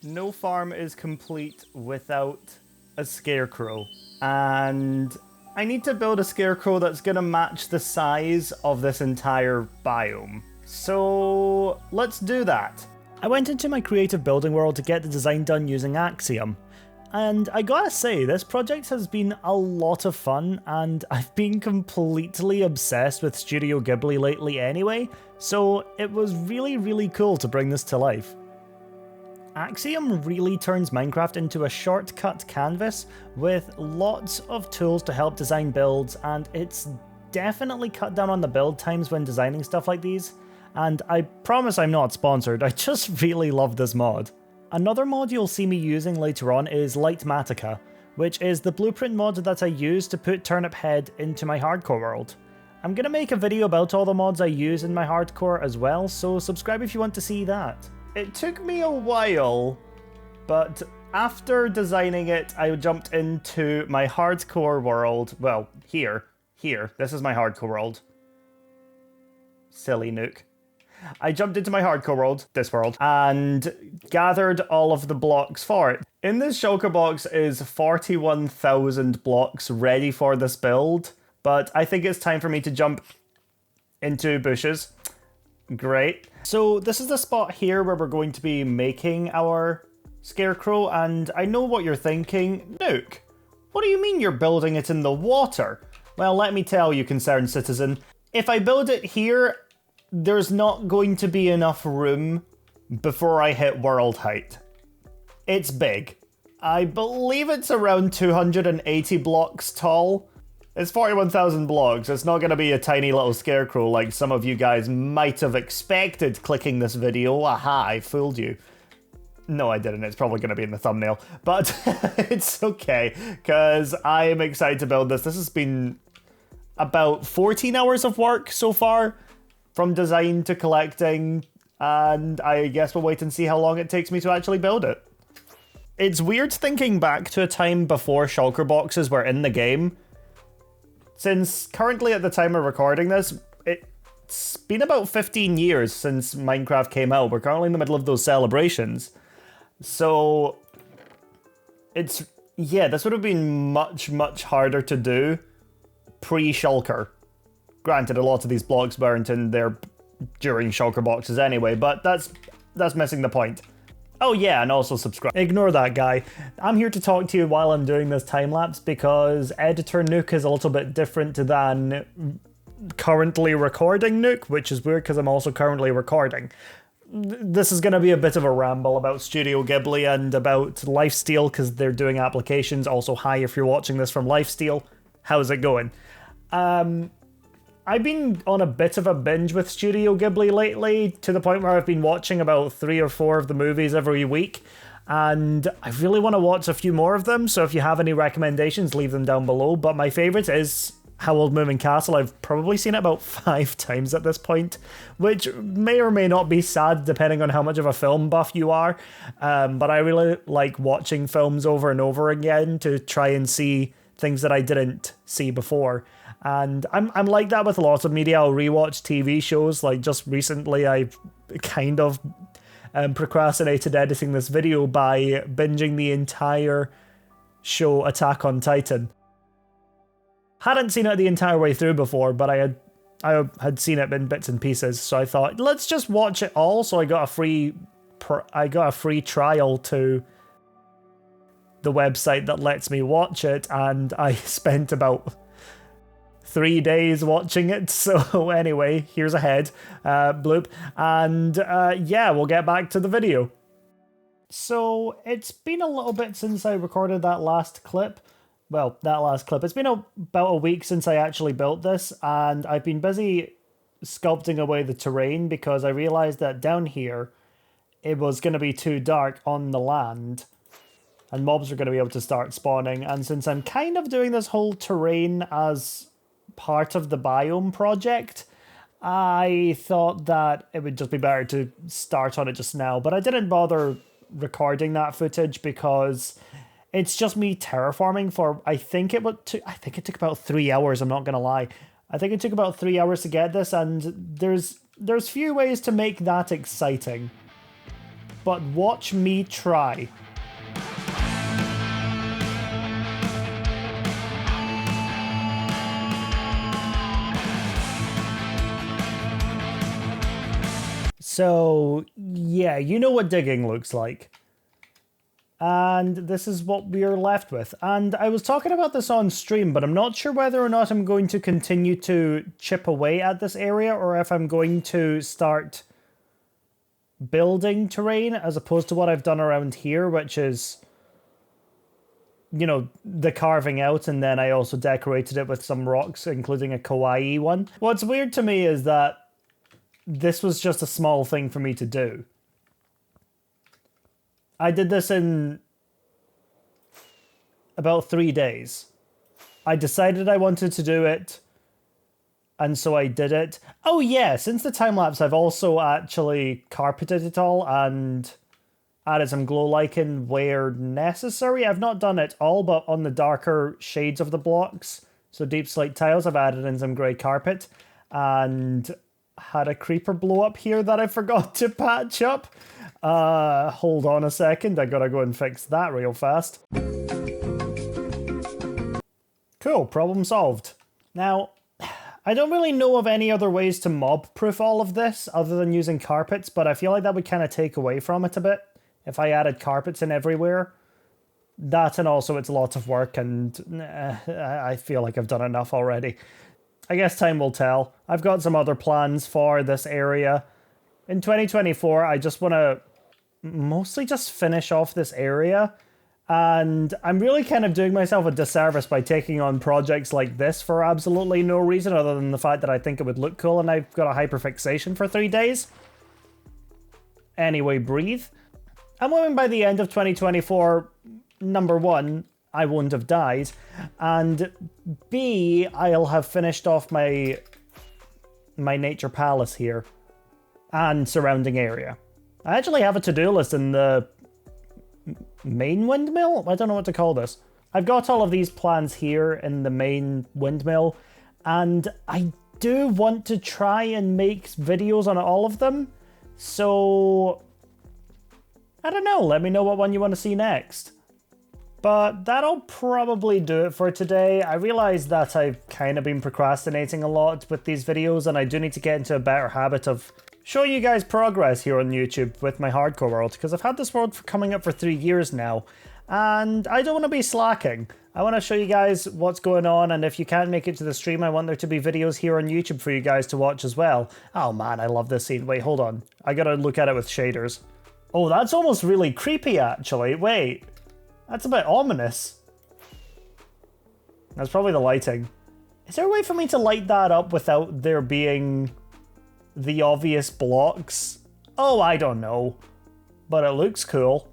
No farm is complete without a scarecrow. And I need to build a scarecrow that's gonna match the size of this entire biome. So let's do that. I went into my creative building world to get the design done using Axiom. And I gotta say, this project has been a lot of fun, and I've been completely obsessed with Studio Ghibli lately anyway, so it was really cool to bring this to life. Axiom really turns Minecraft into a shortcut canvas with lots of tools to help design builds, and it's definitely cut down on the build times when designing stuff like these. And I promise I'm not sponsored, I just really love this mod. Another mod you'll see me using later on is Lightmatica, which is the blueprint mod that I use to put Turnip Head into my hardcore world. I'm gonna make a video about all the mods I use in my hardcore as well, so subscribe if you want to see that. It took me a while, but after designing it, I jumped into my hardcore world. Well, here, this is my hardcore world. Silly Nuke. I jumped into my hardcore world, this world, and gathered all of the blocks for it. In this shulker box is 41,000 blocks ready for this build, but I think it's time for me to jump into bushes. Great. So this is the spot here where we're going to be making our scarecrow, and I know what you're thinking. Nuke, what do you mean you're building it in the water? Well, let me tell you, concerned citizen, if I build it here, there's not going to be enough room before I hit world height. It's big. I believe it's around 280 blocks tall. It's 41,000 blocks. It's not going to be a tiny little scarecrow like some of you guys might have expected clicking this video. Aha, I fooled you. No, I didn't. It's probably going to be in the thumbnail. But it's okay, because I am excited to build this. This has been about 14 hours of work so far, from design to collecting, and I guess we'll wait and see how long it takes me to actually build it. It's weird thinking back to a time before shulker boxes were in the game. Since currently at the time of recording this, it's been about 15 years since Minecraft came out. We're currently in the middle of those celebrations. So this would have been much harder to do pre-shulker. Granted, a lot of these blocks weren't in there during shulker boxes anyway, but that's missing the point. Oh yeah, and also subscribe. Ignore that guy. I'm here to talk to you while I'm doing this time-lapse because Editor Nuke is a little bit different than currently recording Nuke, which is weird because I'm also currently recording. This is going to be a bit of a ramble about Studio Ghibli and about Lifesteal because they're doing applications. Also, hi if you're watching this from Lifesteal. How's it going? I've been on a bit of a binge with Studio Ghibli lately, to the point where I've been watching about 3 or 4 of the movies every week, and I really want to watch a few more of them, so if you have any recommendations, leave them down below. But my favourite is Howl Moving Castle. I've probably seen it about 5 times at this point, which may or may not be sad depending on how much of a film buff you are, but I really like watching films over and over again to try and see things that I didn't see before. And I'm like that with a lot of media. I'll rewatch TV shows. Like just recently, I kind of procrastinated editing this video by binging the entire show Attack on Titan. Hadn't seen it the entire way through before, but I had seen it in bits and pieces. So I thought, let's just watch it all. So I got a free trial to the website that lets me watch it, and I spent about 3 days watching it. So anyway, here's a head bloop, and yeah, we'll get back to the video. So it's been a little bit since I recorded that last clip. Well, that last clip. It's been about a week since I actually built this, and I've been busy sculpting away the terrain because I realized that down here it was going to be too dark on the land and mobs are going to be able to start spawning. And since I'm kind of doing this whole terrain as part of the biome project, I thought that it would just be better to start on it just now. But I didn't bother recording that footage because it's just me terraforming for, I think it took about 3 hours, I'm not going to lie. I think it took about 3 hours to get this, and there's few ways to make that exciting. but watch me try. So, yeah, you know what digging looks like. And this is what we're left with. And I was talking about this on stream, but I'm not sure whether or not I'm going to continue to chip away at this area or if I'm going to start building terrain as opposed to what I've done around here, which is, you know, the carving out, and then I also decorated it with some rocks, including a kawaii one. What's weird to me is that this was just a small thing for me to do. I did this in about 3 days. I decided I wanted to do it, and so I did it. Oh yeah, since the time-lapse, I've also actually carpeted it all and added some glow lichen where necessary. I've not done it all, but on the darker shades of the blocks, so deep slate tiles, I've added in some grey carpet, and had a creeper blow up here that I forgot to patch up. Hold on a second, I gotta go and fix that real fast. Cool, problem solved. Now, I don't really know of any other ways to mob-proof all of this other than using carpets, but I feel like that would kind of take away from it a bit if I added carpets in everywhere. That, and also it's a lot of work, and I feel like I've done enough already. I guess time will tell. I've got some other plans for this area. In 2024, I just want to mostly just finish off this area. And I'm really kind of doing myself a disservice by taking on projects like this for absolutely no reason other than the fact that I think it would look cool and I've got a hyperfixation for 3 days. Anyway, breathe. I'm hoping by the end of 2024, number one, I won't have died, and B, I'll have finished off my nature palace here and surrounding area. I actually have a to-do list in the main windmill? I don't know what to call this. I've got all of these plans here in the main windmill, and I do want to try and make videos on all of them, so I don't know, let me know what one you want to see next. But that'll probably do it for today. I realize that I've kind of been procrastinating a lot with these videos, and I do need to get into a better habit of showing you guys progress here on YouTube with my hardcore world, because I've had this world coming up for 3 years now, and I don't want to be slacking. I want to show you guys what's going on, and if you can't make it to the stream, I want there to be videos here on YouTube for you guys to watch as well. Oh man, I love this scene. Wait, hold on. I gotta look at it with shaders. Oh, that's almost really creepy, actually. Wait. That's a bit ominous. That's probably the lighting. Is there a way for me to light that up without there being the obvious blocks? Oh, I don't know. But it looks cool.